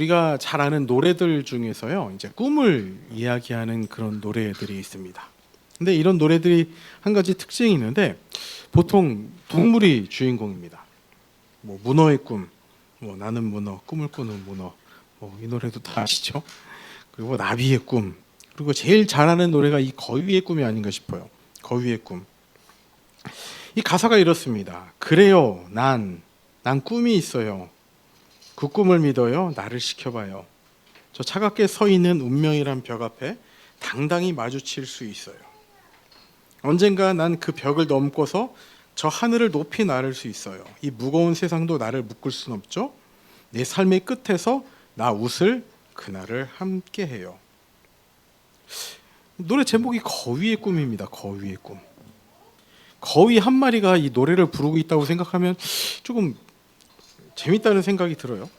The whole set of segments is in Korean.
우리가 잘 아는 노래들 중에서요, 이제 꿈을 이야기하는 그런 노래들이 있습니다. 근데 이런 노래들이 한 가지 특징이 있는데 보통 동물이 주인공입니다. 뭐 문어의 꿈, 뭐 나는 문어, 꿈을 꾸는 문어, 뭐 이 노래도 다 아시죠? 그리고 나비의 꿈, 그리고 제일 잘하는 노래가 이 거위의 꿈이 아닌가 싶어요. 거위의 꿈. 이 가사가 이렇습니다. 그래요, 난 꿈이 있어요. 그 꿈을 믿어요. 나를 지켜봐요. 저 차갑게 서 있는 운명이란 벽 앞에 당당히 마주칠 수 있어요. 언젠가 난 그 벽을 넘고서 저 하늘을 높이 나를 수 있어요. 이 무거운 세상도 나를 묶을 순 없죠. 내 삶의 끝에서 나 웃을 그날을 함께해요. 노래 제목이 거위의 꿈입니다. 거위의 꿈. 거위 한 마리가 이 노래를 부르고 있다고 생각하면 조금 재밌다는 생각이 들어요.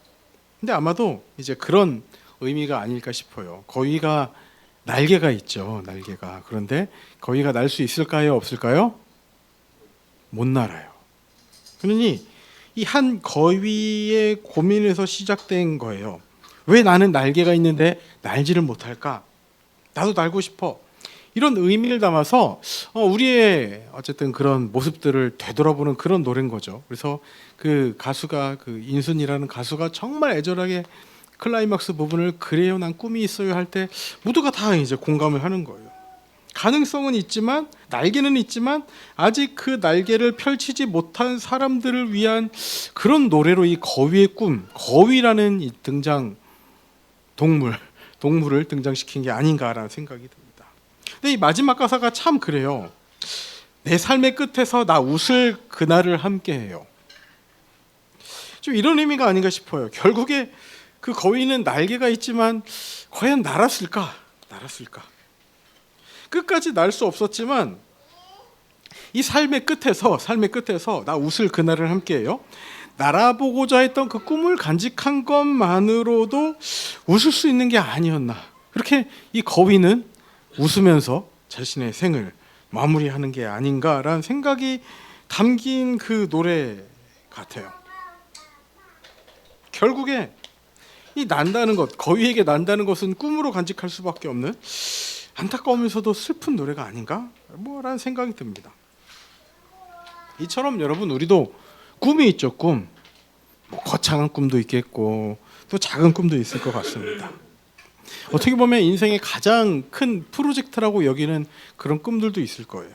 근데 아마도 이제 그런 의미가 아닐까 싶어요. 거위가 날개가 있죠. 날개가. 그런데 거위가 날 수 있을까요? 없을까요? 못 날아요. 그러니 이 한 거위의 고민에서 시작된 거예요. 왜 나는 날개가 있는데 날지를 못할까? 나도 날고 싶어. 이런 의미를 담아서 우리의 어쨌든 그런 모습들을 되돌아보는 그런 노래인 거죠. 그래서 그 가수가 그 인순이라는 가수가 정말 애절하게 클라이막스 부분을 그래요 난 꿈이 있어요 할 때 모두가 다 이제 공감을 하는 거예요. 가능성은 있지만 날개는 있지만 아직 그 날개를 펼치지 못한 사람들을 위한 그런 노래로 이 거위의 꿈, 거위라는 이 등장 동물을 등장시킨 게 아닌가라는 생각이 듭니다. 근데 이 마지막 가사가 참 그래요. 내 삶의 끝에서 나 웃을 그날을 함께해요. 좀 이런 의미가 아닌가 싶어요. 결국에 그 거위는 날개가 있지만 과연 날았을까? 끝까지 날 수 없었지만 이 삶의 끝에서 나 웃을 그날을 함께해요. 날아보고자 했던 그 꿈을 간직한 것만으로도 웃을 수 있는 게 아니었나. 그렇게 이 거위는 웃으면서 자신의 생을 마무리하는 게 아닌가라는 생각이 담긴 그 노래 같아요. 결국에 이 난다는 것, 거위에게 난다는 것은 꿈으로 간직할 수밖에 없는 안타까우면서도 슬픈 노래가 아닌가? 라는 생각이 듭니다. 이처럼 여러분 우리도 꿈이 있죠. 꿈. 뭐 거창한 꿈도 있겠고 또 작은 꿈도 있을 것 같습니다. 어떻게 보면 인생의 가장 큰 프로젝트라고 여기는 그런 꿈들도 있을 거예요.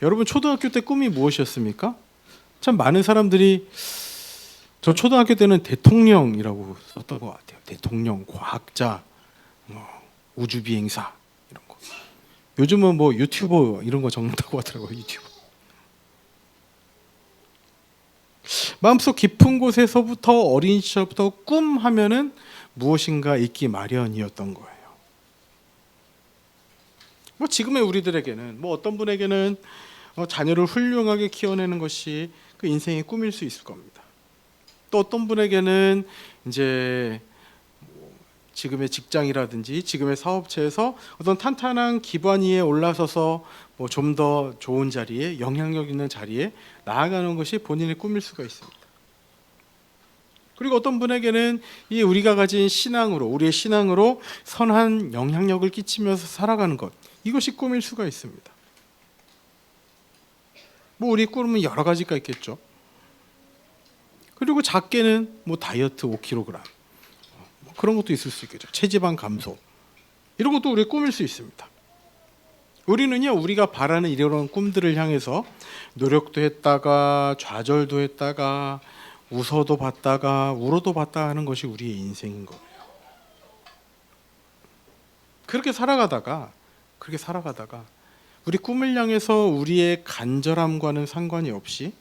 여러분 초등학교 때 꿈이 무엇이었습니까? 참 많은 사람들이 저 초등학교 때는 대통령이라고 썼던 것 같아요. 대통령, 과학자, 우주비행사 이런 거. 요즘은 뭐 유튜버 이런 거 적는다고 하더라고요. 유튜버. 마음속 깊은 곳에서부터 어린 시절부터 꿈 하면은 무엇인가 있기 마련이었던 거예요. 뭐 지금의 우리들에게는 뭐 어떤 분에게는 자녀를 훌륭하게 키워내는 것이 그 인생의 꿈일 수 있을 겁니다. 또 어떤 분에게는 이제 지금의 직장이라든지 지금의 사업체에서 어떤 탄탄한 기반 위에 올라서서 뭐 좀 더 좋은 자리에 영향력 있는 자리에 나아가는 것이 본인의 꿈일 수가 있습니다. 그리고 어떤 분에게는 이 우리가 가진 신앙으로 우리의 신앙으로 선한 영향력을 끼치면서 살아가는 것 이것이 꿈일 수가 있습니다. 뭐 우리 꿈은 여러 가지가 있겠죠. 그리고 작게는 뭐 다이어트 5kg 뭐 그런 것도 있을 수 있겠죠. 체지방 감소 이런 것도 우리의 꿈일 수 있습니다. 우리는요 우리가 바라는 이런 꿈들을 향해서 노력도 했다가 좌절도 했다가 웃어도 봤다가 울어도 봤다 하는 것이 우리의 인생인 거예요. 그렇게 살아가다가 우리 꿈을 향해서 우리의 간절함과는 상관이 없이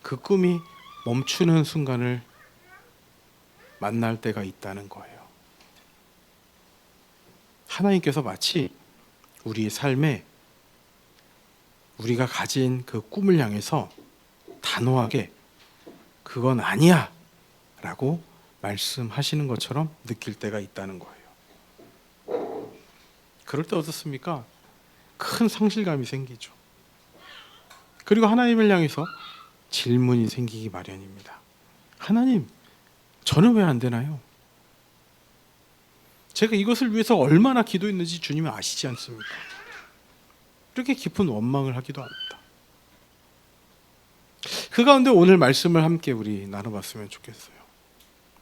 그 꿈이 멈추는 순간을 만날 때가 있다는 거예요. 하나님께서 마치 우리의 삶에 우리가 가진 그 꿈을 향해서 단호하게 그건 아니야 라고 말씀하시는 것처럼 느낄 때가 있다는 거예요. 그럴 때 어떻습니까? 큰 상실감이 생기죠. 그리고 하나님을 향해서 질문이 생기기 마련입니다. 하나님, 저는 왜 안 되나요? 제가 이것을 위해서 얼마나 기도했는지 주님은 아시지 않습니까? 이렇게 깊은 원망을 하기도 합니다. 그 가운데 오늘 말씀을 함께 우리 나눠봤으면 좋겠어요.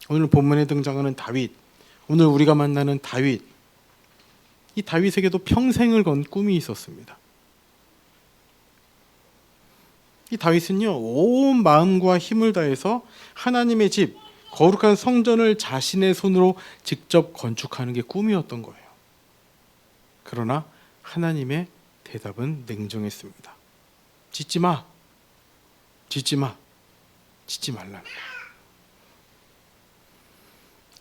오늘 본문에 등장하는 다윗, 오늘 우리가 만나는 다윗, 이 다윗에게도 평생을 건 꿈이 있었습니다. 이 다윗은요, 온 마음과 힘을 다해서 하나님의 집, 거룩한 성전을 자신의 손으로 직접 건축하는 게 꿈이었던 거예요. 그러나 하나님의 대답은 냉정했습니다. 짓지 마, 짓지 마, 짓지 말라는 거예요.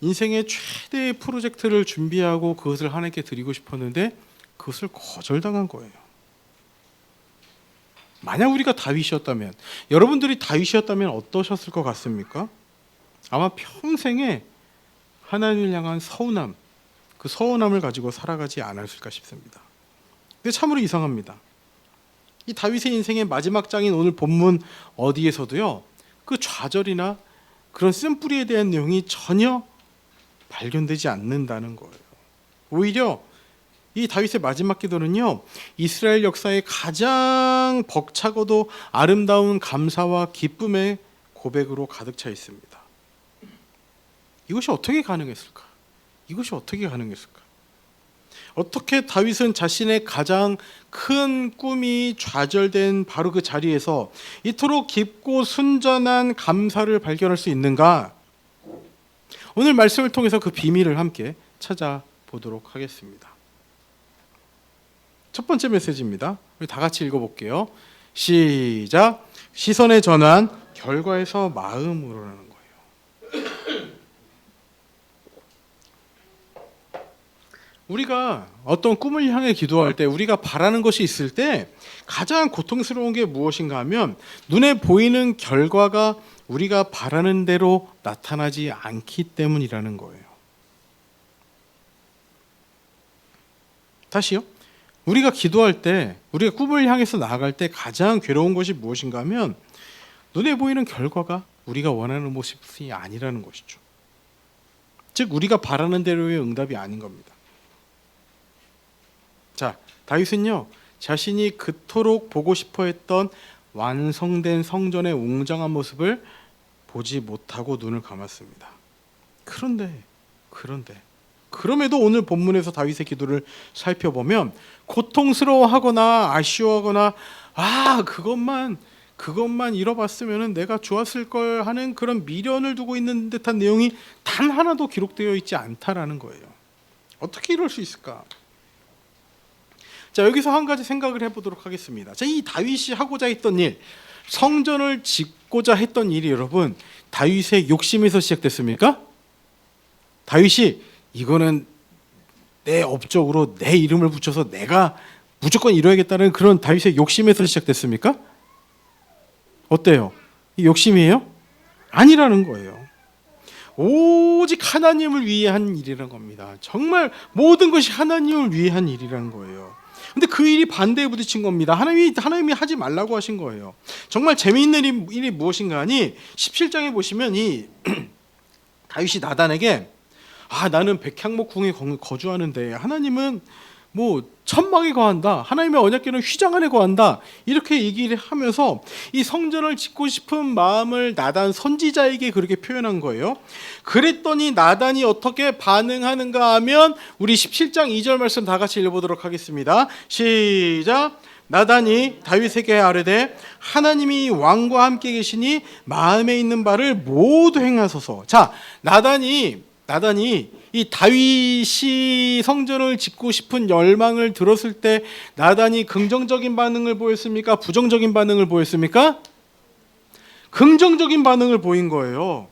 인생의 최대의 프로젝트를 준비하고 그것을 하나님께 드리고 싶었는데 그것을 거절당한 거예요. 만약 우리가 다윗이었다면, 여러분들이 다윗이었다면 어떠셨을 것 같습니까? 아마 평생에 하나님을 향한 서운함, 그 서운함을 가지고 살아가지 않았을까 싶습니다. 근데 참으로 이상합니다. 이 다윗의 인생의 마지막 장인 오늘 본문 어디에서도요, 그 좌절이나 그런 쓴뿌리에 대한 내용이 전혀 발견되지 않는다는 거예요. 오히려 이 다윗의 마지막 기도는요, 이스라엘 역사의 가장 벅차고도 아름다운 감사와 기쁨의 고백으로 가득 차 있습니다. 이것이 어떻게 가능했을까? 이것이 어떻게 가능했을까? 어떻게 다윗은 자신의 가장 큰 꿈이 좌절된 바로 그 자리에서 이토록 깊고 순전한 감사를 발견할 수 있는가? 오늘 말씀을 통해서 그 비밀을 함께 찾아보도록 하겠습니다. 첫 번째 메시지입니다. 우리 다 같이 읽어볼게요. 시작. 시선의 전환, 결과에서 마음으로라는 거예요. 우리가 어떤 꿈을 향해 기도할 때, 우리가 바라는 것이 있을 때 가장 고통스러운 게 무엇인가 하면 눈에 보이는 결과가 우리가 바라는 대로 나타나지 않기 때문이라는 거예요. 다시요. 우리가 기도할 때, 우리가 꿈을 향해서 나아갈 때 가장 괴로운 것이 무엇인가 하면 눈에 보이는 결과가 우리가 원하는 모습이 아니라는 것이죠. 즉 우리가 바라는 대로의 응답이 아닌 겁니다. 자, 다윗은요, 자신이 그토록 보고 싶어 했던 완성된 성전의 웅장한 모습을 보지 못하고 눈을 감았습니다. 그럼에도 오늘 본문에서 다윗의 기도를 살펴보면 고통스러워하거나 아쉬워하거나 그것만 이뤄봤으면 내가 좋았을 걸 하는 그런 미련을 두고 있는 듯한 내용이 단 하나도 기록되어 있지 않다라는 거예요. 어떻게 이럴 수 있을까? 자, 여기서 한 가지 생각을 해보도록 하겠습니다. 자, 이 다윗이 하고자 했던 일, 성전을 짓고자 했던 일이 여러분, 다윗의 욕심에서 시작됐습니까? 다윗이 이거는 내 업적으로 내 이름을 붙여서 내가 무조건 이뤄야겠다는 그런 다윗의 욕심에서 시작됐습니까? 어때요? 이 욕심이에요? 아니라는 거예요. 오직 하나님을 위해 한 일이라는 겁니다. 정말 모든 것이 하나님을 위해 한 일이라는 거예요. 근데 그 일이 반대에 부딪힌 겁니다. 하나님이 하지 말라고 하신 거예요. 정말 재미있는 일이 무엇인가 하니 17장에 보시면 이 다윗이 나단에게 나는 백향목 궁에 거주하는데 하나님은 뭐 천막에 거한다, 하나님의 언약궤는 휘장 안에 거한다, 이렇게 얘기를 하면서 이 성전을 짓고 싶은 마음을 나단 선지자에게 그렇게 표현한 거예요. 그랬더니 나단이 어떻게 반응하는가 하면 우리 17장 2절 말씀 다 같이 읽어보도록 하겠습니다. 시작. 나단이 다윗에게 아뢰되 하나님이 왕과 함께 계시니 마음에 있는 바를 모두 행하소서. 자, 나단이 이 다윗이 성전을 짓고 싶은 열망을 들었을 때 나단이 긍정적인 반응을 보였습니까? 부정적인 반응을 보였습니까? 긍정적인 반응을 보인 거예요.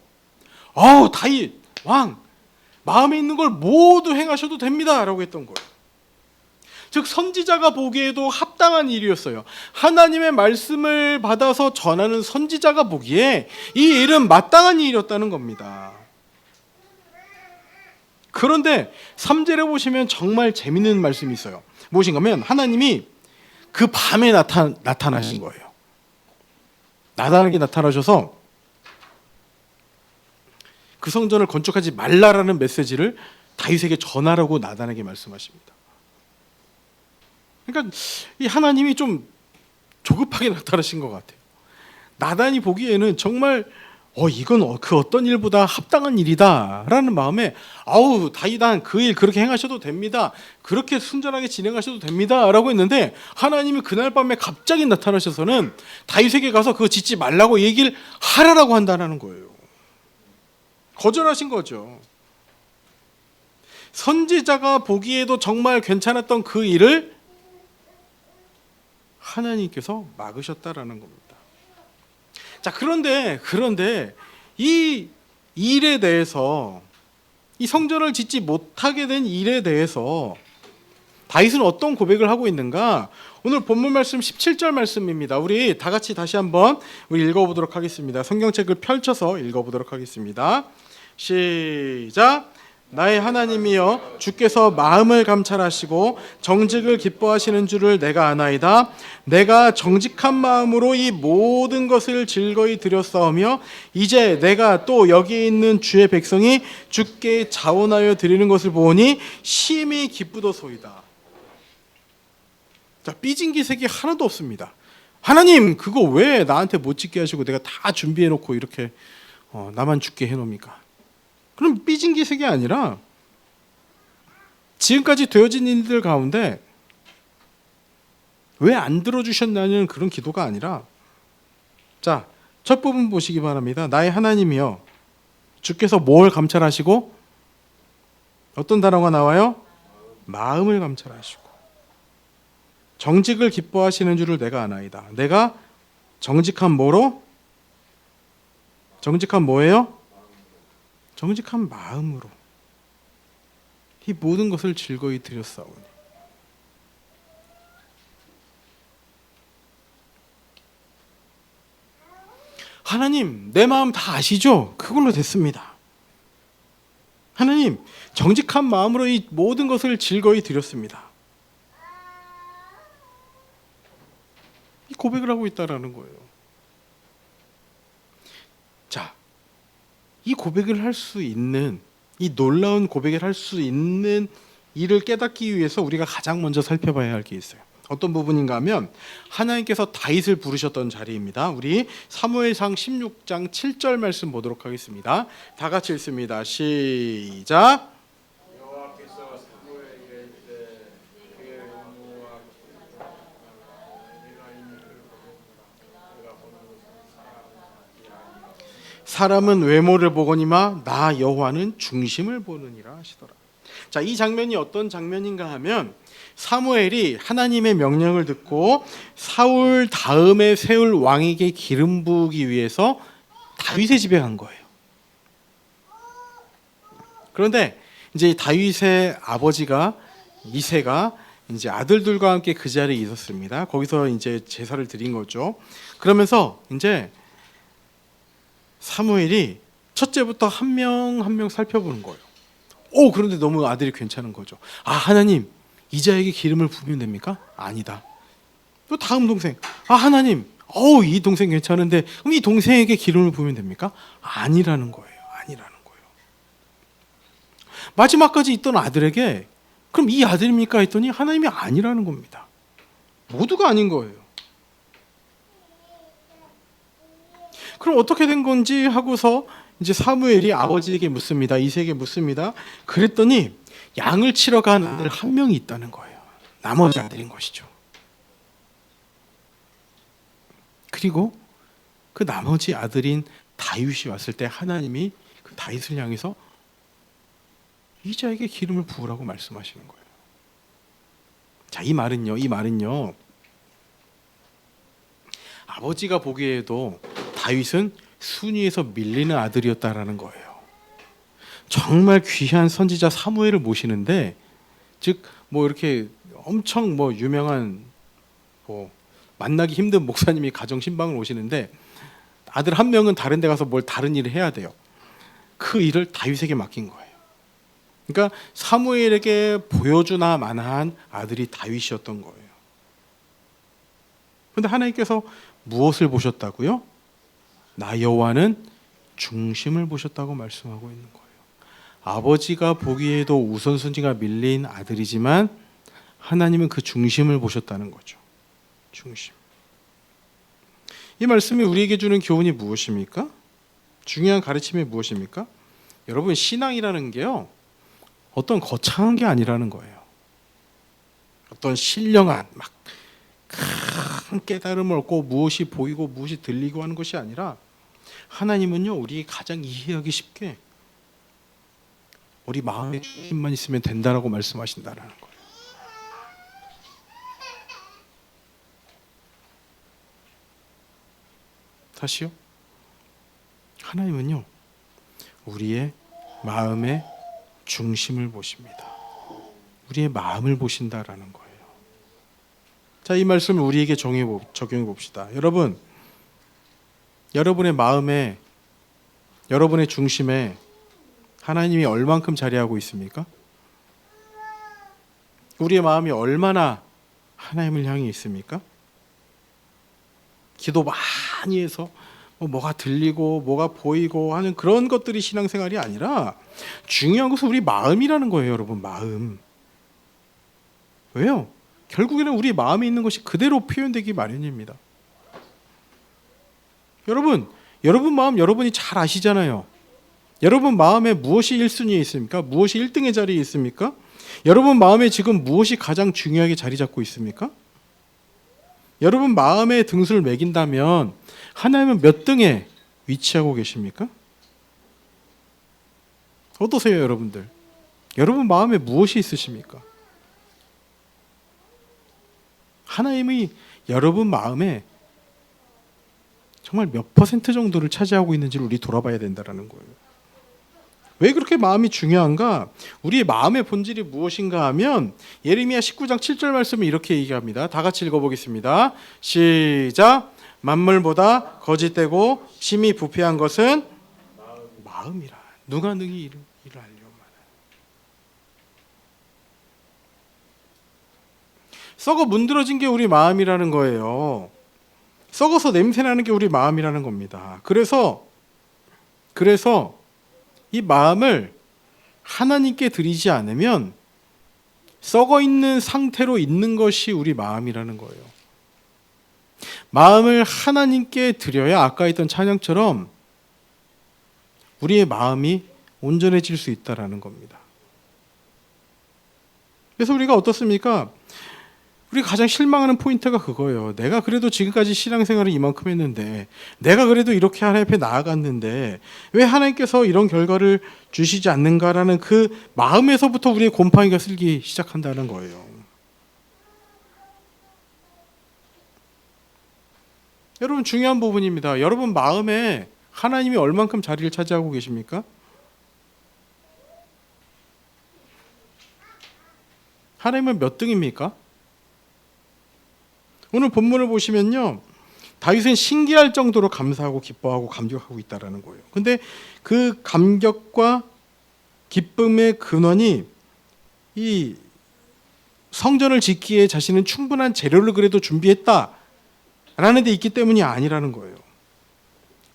다윗 왕, 마음에 있는 걸 모두 행하셔도 됩니다 라고 했던 거예요. 즉 선지자가 보기에도 합당한 일이었어요. 하나님의 말씀을 받아서 전하는 선지자가 보기에 이 일은 마땅한 일이었다는 겁니다. 그런데 3절에 보시면 정말 재밌는 말씀이 있어요. 무엇인가 하면 하나님이 그 밤에 나타나신 거예요. 나단에게 나타나셔서 그 성전을 건축하지 말라라는 메시지를 다윗에게 전하라고 나단에게 말씀하십니다. 그러니까 이 하나님이 좀 조급하게 나타나신 것 같아요. 나단이 보기에는 정말 이건 그 어떤 일보다 합당한 일이다라는 마음에 다윗아 그 일 그렇게 행하셔도 됩니다. 그렇게 순전하게 진행하셔도 됩니다라고 했는데 하나님이 그날 밤에 갑자기 나타나셔서는 다윗에게 가서 그거 짓지 말라고 얘기를 하라라고 한다는 거예요. 거절하신 거죠. 선지자가 보기에도 정말 괜찮았던 그 일을 하나님께서 막으셨다라는 겁니다. 자, 그런데 이 일에 대해서, 이 성전을 짓지 못하게 된 일에 대해서 다윗은 어떤 고백을 하고 있는가? 오늘 본문 말씀 17절 말씀입니다. 우리 다 같이 다시 한번 읽어보도록 하겠습니다. 성경책을 펼쳐서 읽어보도록 하겠습니다. 시작. 나의 하나님이여, 주께서 마음을 감찰하시고 정직을 기뻐하시는 줄을 내가 아나이다. 내가 정직한 마음으로 이 모든 것을 즐거이 드렸사오며 이제 내가 또 여기 있는 주의 백성이 주께 자원하여 드리는 것을 보니 심히 기쁘도소이다. 자, 삐진 기색이 하나도 없습니다. 하나님, 그거 왜 나한테 못 짓게 하시고 내가 다 준비해 놓고 이렇게 나만 죽게 해 놓습니까? 그럼 삐진 기색이 아니라 지금까지 되어진 일들 가운데 왜 안 들어주셨냐는 그런 기도가 아니라, 자, 첫 부분 보시기 바랍니다. 나의 하나님이여, 주께서 뭘 감찰하시고, 어떤 단어가 나와요? 마음을 감찰하시고 정직을 기뻐하시는 줄을 내가 아나이다. 내가 정직한 뭐로? 정직한 뭐예요? 정직한 마음으로 이 모든 것을 즐거이 드렸사오니. 하나님, 내 마음 다 아시죠? 그걸로 됐습니다. 하나님, 정직한 마음으로 이 모든 것을 즐거이 드렸습니다. 이 고백을 하고 있다라는 거예요. 자, 이 고백을 할 수 있는, 이 놀라운 고백을 할 수 있는 이를 깨닫기 위해서 우리가 가장 먼저 살펴봐야 할 게 있어요. 어떤 부분인가 하면 하나님께서 다윗을 부르셨던 자리입니다. 우리 사무엘상 16장 7절 말씀 보도록 하겠습니다. 다 같이 읽습니다. 시작. 사람은 외모를 보거니와 나 여호와는 중심을 보느니라 하시더라. 자, 이 장면이 어떤 장면인가 하면 사무엘이 하나님의 명령을 듣고 사울 다음에 세울 왕에게 기름 부으기 위해서 다윗의 집에 간 거예요. 그런데 이제 다윗의 아버지가 이새가 이제 아들들과 함께 그 자리에 있었습니다. 거기서 이제 제사를 드린 거죠. 그러면서 이제 사무엘이 첫째부터 한 명 한 명 살펴보는 거예요. 그런데 너무 아들이 괜찮은 거죠. 하나님, 이자에게 기름을 부으면 됩니까? 아니다. 또 다음 동생, 하나님, 이 동생 괜찮은데 그럼 이 동생에게 기름을 부으면 됩니까? 아니라는 거예요. 아니라는 거예요. 마지막까지 있던 아들에게 그럼 이 아들입니까? 했더니 하나님이 아니라는 겁니다. 모두가 아닌 거예요. 그럼 어떻게 된 건지 하고서 이제 사무엘이 아버지에게 묻습니다. 이새에게 묻습니다. 그랬더니 양을 치러 간 아들 한 명이 있다는 거예요. 나머지 아들인 것이죠. 그리고 그 나머지 아들인 다윗이 왔을 때 하나님이 그 다윗을 향해서 이자에게 기름을 부으라고 말씀하시는 거예요. 자, 이 말은요. 아버지가 보기에도 다윗은 순위에서 밀리는 아들이었다라는 거예요. 정말 귀한 선지자 사무엘을 모시는데, 즉 이렇게 엄청 유명한 만나기 힘든 목사님이 가정 신방을 오시는데 아들 한 명은 다른 데 가서 다른 일을 해야 돼요. 그 일을 다윗에게 맡긴 거예요. 그러니까 사무엘에게 보여주나 마나한 아들이 다윗이었던 거예요. 그런데 하나님께서 무엇을 보셨다고요? 나 여호와는 중심을 보셨다고 말씀하고 있는 거예요. 아버지가 보기에도 우선순위가 밀린 아들이지만 하나님은 그 중심을 보셨다는 거죠. 중심. 이 말씀이 우리에게 주는 교훈이 무엇입니까? 중요한 가르침이 무엇입니까? 여러분, 신앙이라는 게요, 어떤 거창한 게 아니라는 거예요. 어떤 신령한 막 큰 깨달음을 얻고 무엇이 보이고 무엇이 들리고 하는 것이 아니라, 하나님은요, 우리 가장 이해하기 쉽게 우리 마음의 중심만 있으면 된다라고 말씀하신다는 거예요. 다시요. 하나님은요, 우리의 마음의 중심을 보십니다. 우리의 마음을 보신다라는 거예요. 자, 이 말씀을 우리에게 적용해 봅시다. 여러분, 여러분의 마음에, 여러분의 중심에 하나님이 얼만큼 자리하고 있습니까? 우리의 마음이 얼마나 하나님을 향해 있습니까? 기도 많이 해서 뭐가 들리고 뭐가 보이고 하는 그런 것들이 신앙생활이 아니라, 중요한 것은 우리 마음이라는 거예요. 여러분, 마음. 왜요? 결국에는 우리 마음에 있는 것이 그대로 표현되기 마련입니다. 여러분 마음 여러분이 잘 아시잖아요. 여러분 마음에 무엇이 1순위에 있습니까? 무엇이 1등의 자리에 있습니까? 여러분 마음에 지금 무엇이 가장 중요하게 자리 잡고 있습니까? 여러분 마음에 등수를 매긴다면 하나님은 몇 등에 위치하고 계십니까? 어떠세요, 여러분들? 여러분 마음에 무엇이 있으십니까? 하나님이 여러분 마음에 정말 몇 퍼센트 정도를 차지하고 있는지를 우리 돌아봐야 된다는 거예요. 왜 그렇게 마음이 중요한가? 우리의 마음의 본질이 무엇인가 하면, 예레미야 19장 7절 말씀을 이렇게 얘기합니다. 다 같이 읽어보겠습니다. 시작. 만물보다 거짓되고 심히 부패한 것은 마음이라. 누가 능히 이를 알려마나. 썩어 문드러진 게 우리 마음이라는 거예요. 썩어서 냄새나는 게 우리 마음이라는 겁니다. 그래서 이 마음을 하나님께 드리지 않으면 썩어 있는 상태로 있는 것이 우리 마음이라는 거예요. 마음을 하나님께 드려야 아까 했던 찬양처럼 우리의 마음이 온전해질 수 있다라는 겁니다. 그래서 우리가 어떻습니까? 우리가 가장 실망하는 포인트가 그거예요. 내가 그래도 지금까지 신앙생활을 이만큼 했는데, 내가 그래도 이렇게 하나님 앞에 나아갔는데 왜 하나님께서 이런 결과를 주시지 않는가라는 그 마음에서부터 우리의 곰팡이가 쓸기 시작한다는 거예요. 여러분, 중요한 부분입니다. 여러분 마음에 하나님이 얼만큼 자리를 차지하고 계십니까? 하나님은 몇 등입니까? 오늘 본문을 보시면요, 다윗은 신기할 정도로 감사하고 기뻐하고 감격하고 있다라는 거예요. 근데 그 감격과 기쁨의 근원이 이 성전을 짓기에 자신은 충분한 재료를 그래도 준비했다라는 데 있기 때문이 아니라는 거예요.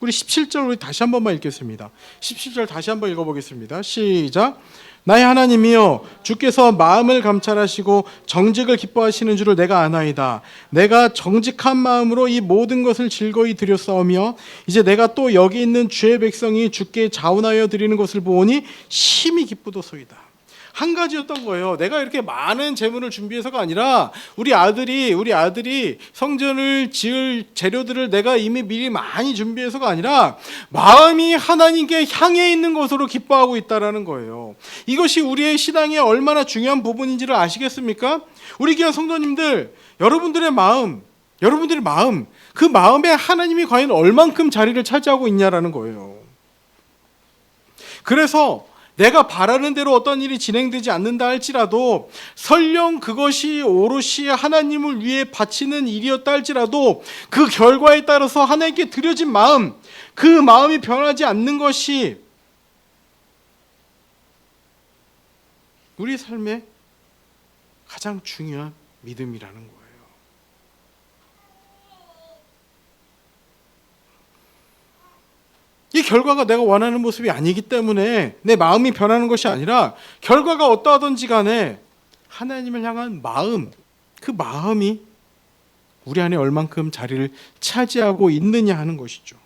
우리 17절 우리 다시 한 번만 읽겠습니다. 17절 다시 한 번 읽어보겠습니다. 시작. 나의 하나님이여, 주께서 마음을 감찰하시고 정직을 기뻐하시는 줄을 내가 아나이다. 내가 정직한 마음으로 이 모든 것을 즐거이 드렸사오며 이제 내가 또 여기 있는 주의 백성이 주께 자원하여 드리는 것을 보오니 심히 기쁘도소이다. 한 가지였던 거예요. 내가 이렇게 많은 재물을 준비해서가 아니라 우리 아들이 성전을 지을 재료들을 내가 이미 미리 많이 준비해서가 아니라 마음이 하나님께 향해 있는 것으로 기뻐하고 있다라는 거예요. 이것이 우리의 신앙에 얼마나 중요한 부분인지를 아시겠습니까? 우리 귀한 성도님들, 여러분들의 마음, 그 마음에 하나님이 과연 얼만큼 자리를 차지하고 있냐라는 거예요. 그래서 내가 바라는 대로 어떤 일이 진행되지 않는다 할지라도, 설령 그것이 오롯이 하나님을 위해 바치는 일이었다 할지라도 그 결과에 따라서 하나님께 드려진 마음, 그 마음이 변하지 않는 것이 우리 삶의 가장 중요한 믿음이라는 거예요. 이 결과가 내가 원하는 모습이 아니기 때문에 내 마음이 변하는 것이 아니라 결과가 어떠하든지 간에 하나님을 향한 마음, 그 마음이 우리 안에 얼만큼 자리를 차지하고 있느냐 하는 것이죠.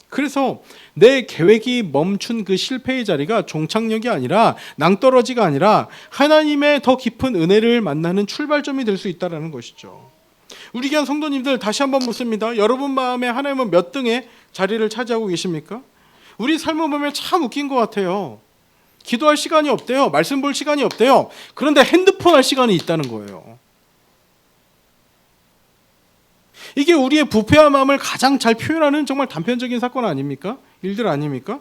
그래서 내 계획이 멈춘 그 실패의 자리가 종착역이 아니라 낭떠러지가 아니라 하나님의 더 깊은 은혜를 만나는 출발점이 될 수 있다는 것이죠. 우리 귀한 성도님들, 다시 한번 묻습니다. 여러분 마음에 하나님은 몇 등의 자리를 차지하고 계십니까? 우리 삶을 보면 참 웃긴 것 같아요. 기도할 시간이 없대요. 말씀 볼 시간이 없대요. 그런데 핸드폰 할 시간이 있다는 거예요. 이게 우리의 부패한 마음을 가장 잘 표현하는 정말 단편적인 사건 아닙니까? 일들 아닙니까?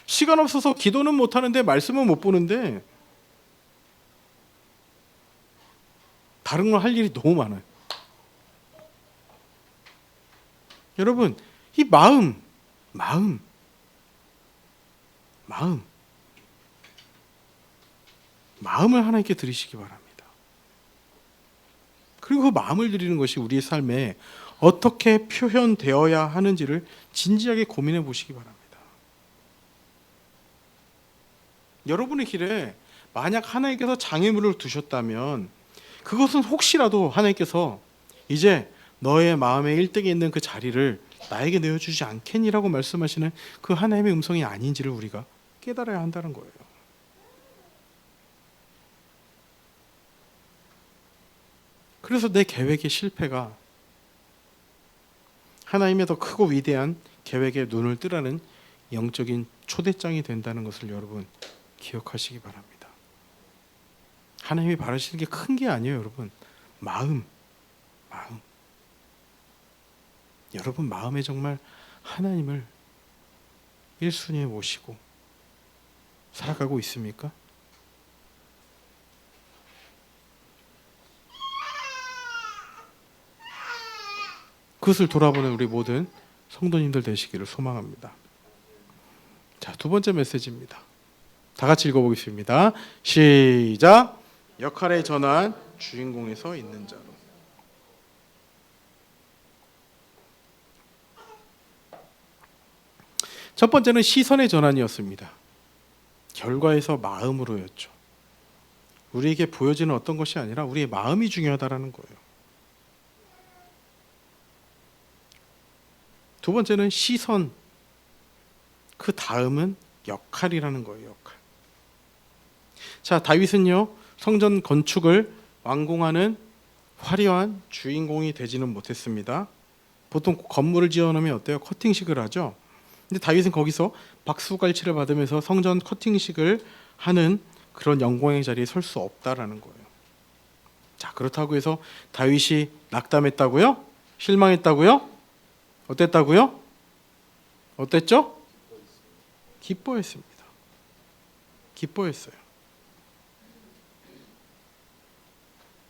시간 없어서 기도는 못하는데 말씀은 못 보는데 다른 걸 할 일이 너무 많아요. 여러분, 이 마음을 하나님께 드리시기 바랍니다. 그리고 그 마음을 드리는 것이 우리의 삶에 어떻게 표현되어야 하는지를 진지하게 고민해 보시기 바랍니다. 여러분의 길에 만약 하나님께서 장애물을 두셨다면 그것은 혹시라도 하나님께서 이제 너의 마음의 1등에 있는 그 자리를 나에게 내어주지 않겠니라고 말씀하시는 그 하나님의 음성이 아닌지를 우리가 깨달아야 한다는 거예요. 그래서 내 계획의 실패가 하나님의 더 크고 위대한 계획에 눈을 뜨라는 영적인 초대장이 된다는 것을 여러분 기억하시기 바랍니다. 하나님이 바라시는 게 큰 게 아니에요, 여러분. 마음. 여러분 마음에 정말 하나님을 1순위에 모시고 살아가고 있습니까? 그것을 돌아보는 우리 모든 성도님들 되시기를 소망합니다. 자, 두 번째 메시지입니다. 다 같이 읽어보겠습니다. 시작. 역할의 전환, 주인공에 서 있는 자로. 첫 번째는 시선의 전환이었습니다. 결과에서 마음으로였죠. 우리에게 보여지는 어떤 것이 아니라 우리의 마음이 중요하다는 거예요. 두 번째는 시선, 그 다음은 역할이라는 거예요. 역할. 자, 다윗은요 성전 건축을 완공하는 화려한 주인공이 되지는 못했습니다. 보통 건물을 지어놓으면 어때요? 커팅식을 하죠. 근데 다윗은 거기서 박수갈채를 받으면서 성전 커팅식을 하는 그런 영광의 자리에 설 수 없다라는 거예요. 자, 그렇다고 해서 다윗이 낙담했다고요? 실망했다고요? 어땠다고요? 어땠죠? 기뻐했습니다. 기뻐했어요.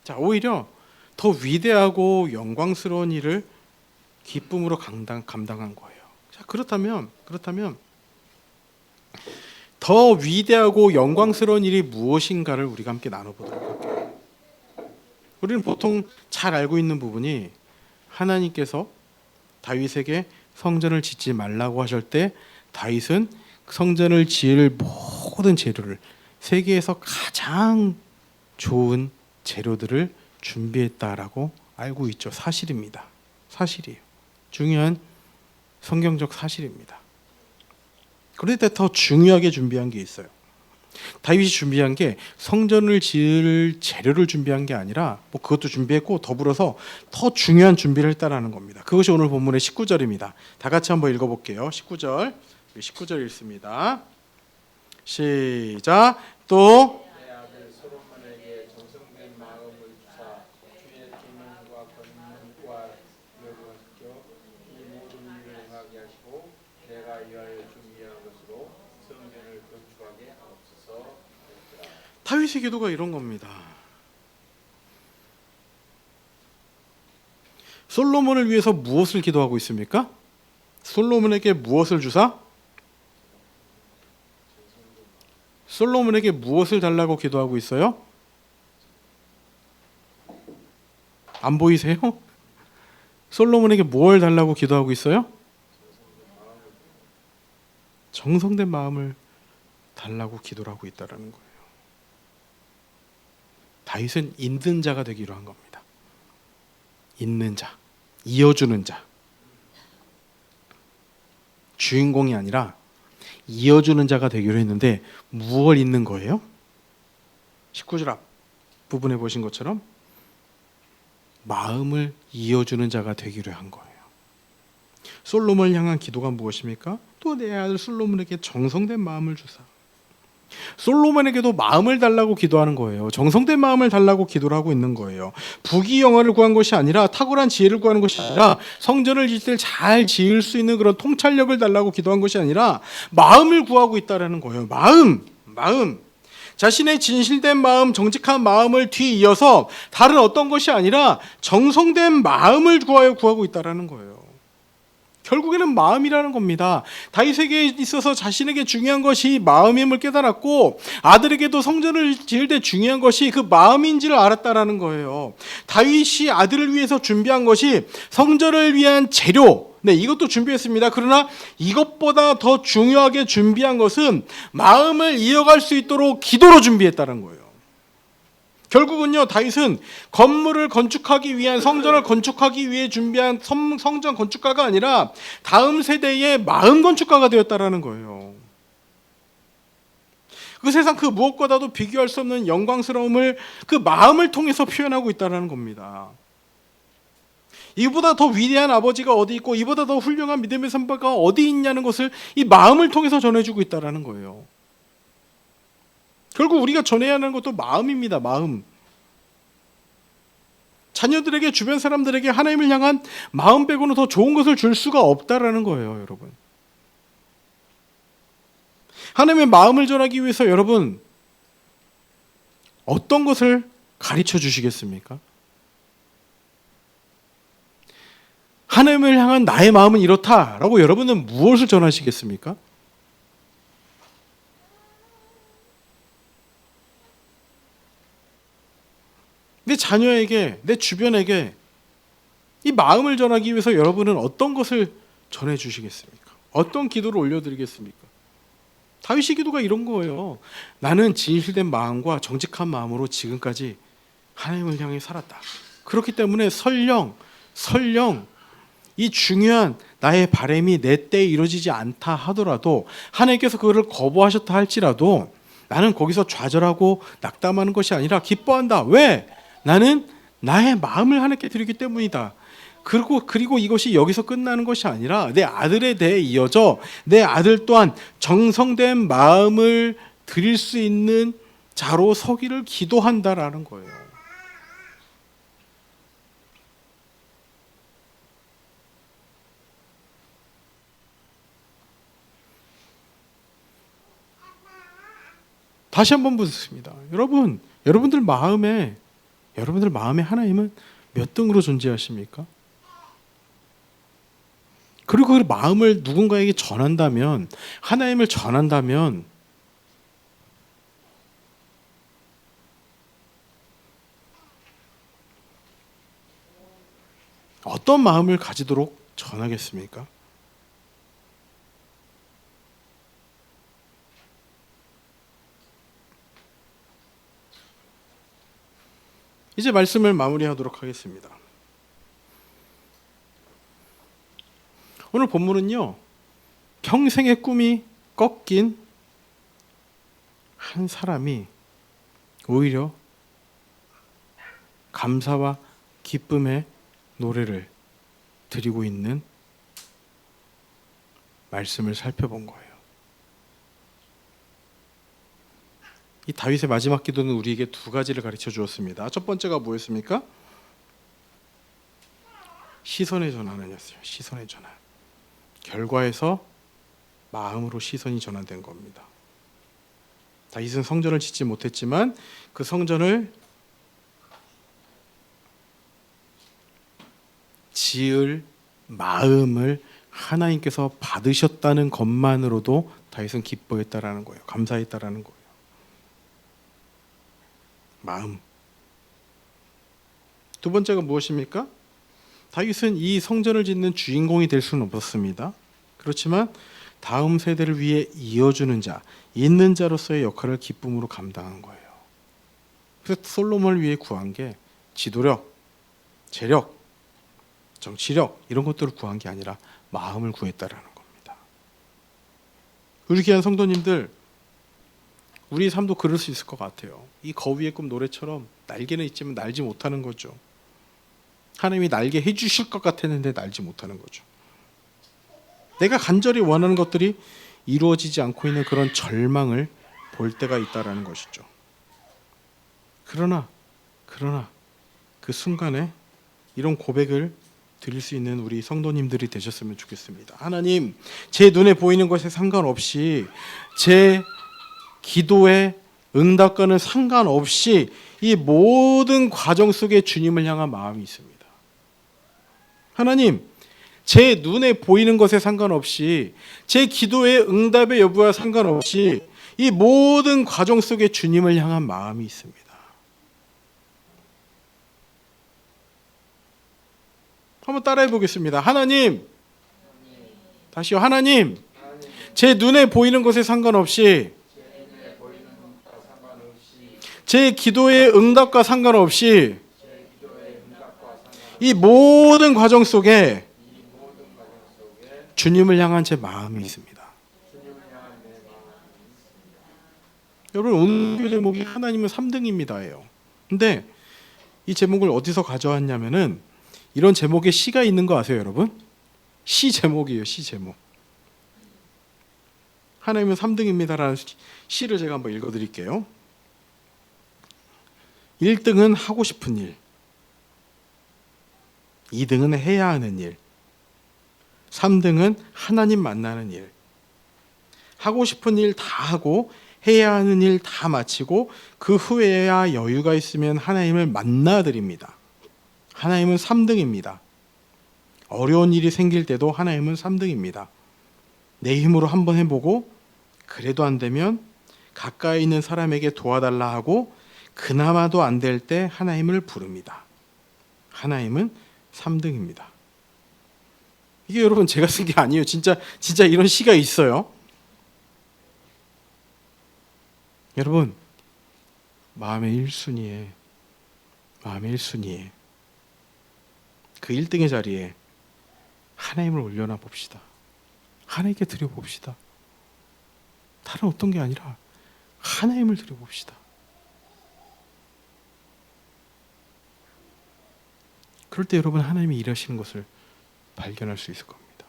자, 오히려 더 위대하고 영광스러운 일을 기쁨으로 감당한 거예요. 자, 그렇다면 더 위대하고 영광스러운 일이 무엇인가를 우리가 함께 나눠보도록 할게요. 우리는 보통 잘 알고 있는 부분이 하나님께서 다윗에게 성전을 짓지 말라고 하실 때 다윗은 성전을 지을 모든 재료를, 세계에서 가장 좋은 재료들을 준비했다라고 알고 있죠. 사실입니다. 사실이에요. 중요한 성경적 사실입니다. 그런데 더 중요하게 준비한 게 있어요. 다윗이 준비한 게 성전을 지을 재료를 준비한 게 아니라 뭐 그것도 준비했고 더불어서 더 중요한 준비를 했다라는 겁니다. 그것이 오늘 본문의 19절입니다. 다 같이 한번 읽어볼게요. 19절. 19절 읽습니다. 시작. 또 내 아들 솔로몬에게 정성된 마음을 주사 주의 계명과 권능과 여호와께 이 모든 일을 행하게 하시고 내가 위하여 준비한 것으로 성전을 건축하게 하옵소서. 다윗의 기도가 이런 겁니다. 솔로몬을 위해서 무엇을 기도하고 있습니까? 솔로몬에게 무엇을 주사? 솔로몬에게 무엇을 달라고 기도하고 있어요? 안 보이세요? 솔로몬에게 뭘 달라고 기도하고 있어요? 정성된 마음을 달라고 기도를 하고 있다는 거예요. 다윗은 있는 자가 되기로 한 겁니다. 있는 자, 이어주는 자. 주인공이 아니라 이어주는 자가 되기로 했는데 무엇을 잇는 거예요? 19절 앞 부분에 보신 것처럼 마음을 이어주는 자가 되기로 한 거예요. 솔로몬을 향한 기도가 무엇입니까? 또 내 아들 솔로몬에게 정성된 마음을 주사. 솔로몬에게도 마음을 달라고 기도하는 거예요. 정성된 마음을 달라고 기도를 하고 있는 거예요. 부귀 영화를 구한 것이 아니라 탁월한 지혜를 구하는 것이 아니라 성전을 지을 때 잘 지을 수 있는 그런 통찰력을 달라고 기도한 것이 아니라 마음을 구하고 있다라는 거예요. 마음. 자신의 진실된 마음, 정직한 마음을 뒤이어서 다른 어떤 것이 아니라 정성된 마음을 구하고 있다라는 거예요. 결국에는 마음이라는 겁니다. 다윗에게 있어서 자신에게 중요한 것이 마음임을 깨달았고 아들에게도 성전을 지을 때 중요한 것이 그 마음인지를 알았다라는 거예요. 다윗이 아들을 위해서 준비한 것이 성전을 위한 재료, 이것도 준비했습니다. 그러나 이것보다 더 중요하게 준비한 것은 마음을 이어갈 수 있도록 기도로 준비했다는 거예요. 결국은요, 다윗은 건물을 건축하기 위한, 성전을 건축하기 위해 준비한 성전 건축가가 아니라 다음 세대의 마음 건축가가 되었다라는 거예요. 그 세상 그 무엇보다도 비교할 수 없는 영광스러움을 그 마음을 통해서 표현하고 있다는 겁니다. 이보다 더 위대한 아버지가 어디 있고 이보다 더 훌륭한 믿음의 선배가 어디 있냐는 것을 이 마음을 통해서 전해주고 있다는 거예요. 결국 우리가 전해야 하는 것도 마음입니다. 마음. 자녀들에게, 주변 사람들에게 하나님을 향한 마음 빼고는 더 좋은 것을 줄 수가 없다라는 거예요, 여러분. 하나님의 마음을 전하기 위해서 여러분 어떤 것을 가르쳐 주시겠습니까? 하나님을 향한 나의 마음은 이렇다라고 여러분은 무엇을 전하시겠습니까? 내 자녀에게, 내 주변에게 이 마음을 전하기 위해서 여러분은 어떤 것을 전해주시겠습니까? 어떤 기도를 올려드리겠습니까? 다윗의 기도가 이런 거예요. 나는 진실된 마음과 정직한 마음으로 지금까지 하나님을 향해 살았다. 그렇기 때문에 설령 이 중요한 나의 바람이 내 때에 이루어지지 않다 하더라도 하나님께서 그것을 거부하셨다 할지라도 나는 거기서 좌절하고 낙담하는 것이 아니라 기뻐한다. 왜? 나는 나의 마음을 하나님께 드리기 때문이다. 그리고 이것이 여기서 끝나는 것이 아니라 내 아들에 대해 이어져 내 아들 또한 정성된 마음을 드릴 수 있는 자로 서기를 기도한다라는 거예요. 다시 한번 묻습니다. 여러분들 마음에 하나님은 몇 등으로 존재하십니까? 그리고 그 마음을 누군가에게 전한다면, 하나님을 전한다면 어떤 마음을 가지도록 전하겠습니까? 이제 말씀을 마무리하도록 하겠습니다. 오늘 본문은요, 평생의 꿈이 꺾인 한 사람이 오히려 감사와 기쁨의 노래를 드리고 있는 말씀을 살펴본 거예요. 이 다윗의 마지막 기도는 우리에게 두 가지를 가르쳐 주었습니다. 첫 번째가 뭐였습니까? 시선의 전환이었어요. 시선의 전환. 결과에서 마음으로 시선이 전환된 겁니다. 다윗은 성전을 짓지 못했지만 그 성전을 지을 마음을 하나님께서 받으셨다는 것만으로도 다윗은 기뻐했다라는 거예요. 감사했다라는 거예요. 마음. 두 번째가 무엇입니까? 다윗은 이 성전을 짓는 주인공이 될 수는 없었습니다. 그렇지만 다음 세대를 위해 이어주는 자, 있는 자로서의 역할을 기쁨으로 감당한 거예요. 그래서 솔로몬을 위해 구한 게 지도력, 재력, 정치력 이런 것들을 구한 게 아니라 마음을 구했다라는 겁니다. 우리 귀한 성도님들, 우리 삶도 그럴 수 있을 것 같아요. 이 거위의 꿈 노래처럼 날개는 있지만 날지 못하는 거죠. 하나님이 날게 해주실 것 같았는데 날지 못하는 거죠. 내가 간절히 원하는 것들이 이루어지지 않고 있는 그런 절망을 볼 때가 있다라는 것이죠. 그러나 그 순간에 이런 고백을 드릴 수 있는 우리 성도님들이 되셨으면 좋겠습니다. 하나님, 제 눈에 보이는 것에 상관없이, 제 기도에 응답과는 상관없이 이 모든 과정 속에 주님을 향한 마음이 있습니다. 하나님, 제 눈에 보이는 것에 상관없이, 제 기도의 응답의 여부와 상관없이 이 모든 과정 속에 주님을 향한 마음이 있습니다. 한번 따라해 보겠습니다. 하나님, 다시요. 하나님, 제 눈에 보이는 것에 상관없이, 제 기도의 응답과 상관없이 이 모든 과정 속에 주님을 향한 제 마음이 있습니다. 여러분, 오늘 제목이 하나님은 3등입니다예요. 근데 이 제목을 어디서 가져왔냐면은 이런 제목에 시가 있는 거 아세요, 여러분? 시 제목이에요, 시 제목. 하나님은 3등입니다라는 시를 제가 한번 읽어드릴게요. 1등은 하고 싶은 일, 2등은 해야 하는 일, 3등은 하나님 만나는 일. 하고 싶은 일 다 하고 해야 하는 일 다 마치고 그 후에야 여유가 있으면 하나님을 만나드립니다. 하나님은 3등입니다. 어려운 일이 생길 때도 하나님은 3등입니다. 내 힘으로 한번 해보고 그래도 안 되면 가까이 있는 사람에게 도와달라 하고 그나마도 안 될 때 하나님을 부릅니다. 하나님은 3등입니다. 이게 여러분 제가 쓴 게 아니에요. 진짜 이런 시가 있어요. 여러분, 마음의 1순위에 그 1등의 자리에 하나님을 올려놔 봅시다. 하나님께 드려봅시다. 다른 어떤 게 아니라 하나님을 드려봅시다. 그럴 때 여러분 하나님이 일하시는 것을 발견할 수 있을 겁니다.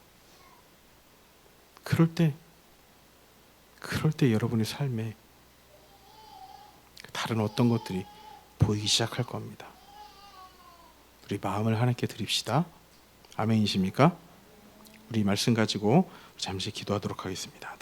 그럴 때 여러분의 삶에 다른 어떤 것들이 보이기 시작할 겁니다. 우리 마음을 하나님께 드립시다. 아멘이십니까? 우리 말씀 가지고 잠시 기도하도록 하겠습니다.